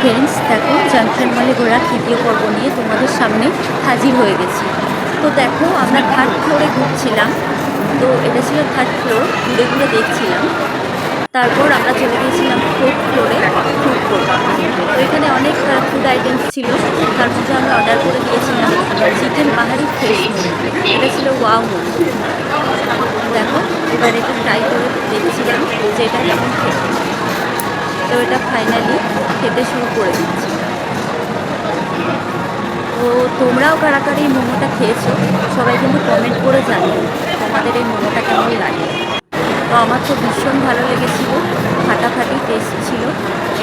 Friends, দেখো junction মলে ঘোরা তৃতীয় পর্ব নিয়ে তোমাদের সামনে হাজির হয়ে গেছি। তো দেখো আমরা থার্ড ফ্লোরে ঘুরছিলাম। তো এটা ছিল থার্ড ফ্লোর, ঘুরে ঘুরে দেখছিলাম। তারপর আমরা চলে গিয়েছিলাম ফোর্থ ফ্লোরে ফুড কোর্ট। তো এখানে অনেক ফুড আইটেমস ছিল। তার মধ্যে আমরা অর্ডার করে দিয়েছিলাম চিকেন বাহারি ফ্রেশ মোমো। এটা ছিল ওয়াও মোমো। দেখো এবার এটা ট্রাই করে দেখছিলাম যে এটা কেমন খেতে। তো এটা ফাইনালি খেতে শুরু করে দিচ্ছি। তো তোমরাও কারা কারা এই মোমোটা খেয়েছো সবাই কিন্তু কমেন্ট করে জানিও তোমাদের এই মোমোটা কেমন লাগে। তো আমার তো ভীষণ ভালো লেগেছিলো, ফাটাফাটি টেস্ট ছিল।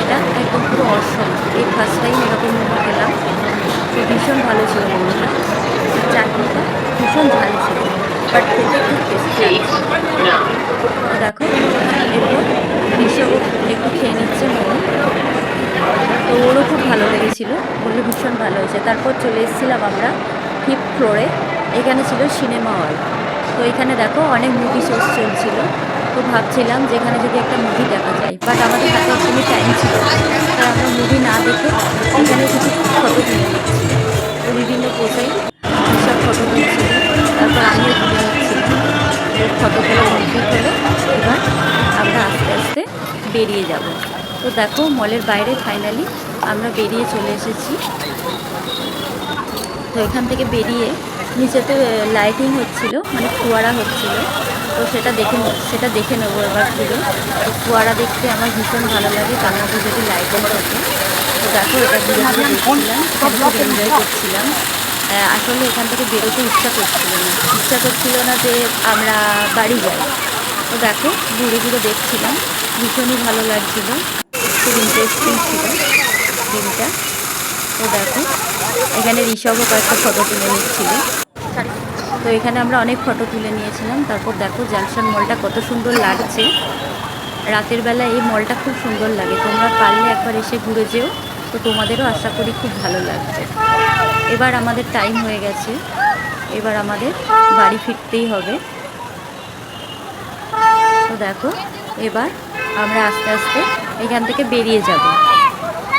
এটা একদম পুরো অসম, এই ফার্স্ট টাইম এরকম মোমো খেলাম। তো ভীষণ ভালো ছিল মোমোটা। চাটনিটা ভীষণ ঝাল ছিল, বাট খেতে খুব টেস্টি। দেখো এরপর ঋষভ একটু খেয়ে নিচ্ছে মোমো। তো ওরও খুব ভালো লেগেছিলো, বললে ভীষণ ভালো হয়েছে। তারপর চলে এসেছিলাম আমরা ফিফথ ফ্লোরে। এখানে ছিল সিনেমা হল। তো এখানে দেখো অনেক মুভি শোজ চলছিল। তো ভাবছিলাম যে এখানে যদি একটা মুভি দেখা যায়, বাট আমাদের হাতে একদমই টাইম ছিল, তাই আমরা মুভি না দেখে এখানে কিছু ফটো তুলে নিচ্ছি। তো বিভিন্ন পোজেই সব ফটো তুলছিল। তারপর আমিও তুলে নিচ্ছিলাম। ফটোগুলো কমপ্লিট হলে এবার আমরা আস্তে আস্তে বেরিয়ে যাব। তো দেখো মলের বাইরে ফাইনালি আমরা বেরিয়ে চলে এসেছি। তো এখান থেকে বেরিয়ে নিচেতে লাইটিং হচ্ছিল, মানে ফোয়ারা হচ্ছিল। তো সেটা দেখে নেবো এবার পুরো। তো ফোয়ারা দেখতে আমার ভীষণ ভালো লাগে, তার মধ্যে যদি লাইটিং থাকে। তো দেখো এটা ঘুরে ঘুরে দেখছিলাম, খুব এনজয় করছিলাম। আসলে এখান থেকে বেরোতে ইচ্ছা করছিল না যে আমরা বাড়ি যাই। তো দেখো ঘুরে ঘুরে দেখছিলাম, ভীষণই ভালো লাগছিল, খুব ইন্টারেস্টিং ছিল দিনটা। তো দেখো এখানে ঋষভও কয়েকটা ফটো তুলে নিচ্ছিল। তো এখানে আমরা অনেক ফটো তুলে নিয়েছিলাম। তারপর দেখো জাংশন মলটা কত সুন্দর লাগছে। রাতের বেলা এই মলটা খুব সুন্দর লাগে, তোমরা পারলে একবার এসে ঘুরে যেও। তো তোমাদেরও আশা করি খুব ভালো লাগবে। এবার আমাদের টাইম হয়ে গেছে, এবার আমাদের বাড়ি ফিরতেই হবে। তো দেখো এবার আমরা আস্তে আস্তে এখান থেকে বেরিয়ে যাব,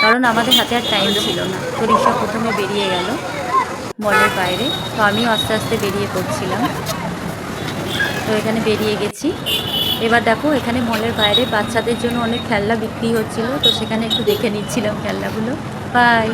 কারণ আমাদের হাতে আর টাইম ছিল না। তো ঋষভ প্রথমে বেরিয়ে গেল মলের বাইরে, তো আমিও আস্তে আস্তে বেরিয়ে পড়ছিলাম। তো এখানে বেরিয়ে গেছি। এবার দেখো এখানে মলের বাইরে বাচ্চাদের জন্য অনেক খেলনা বিক্রি হচ্ছিল, তো সেখানে একটু দেখে নিচ্ছিলাম খেলনাগুলো। বাই।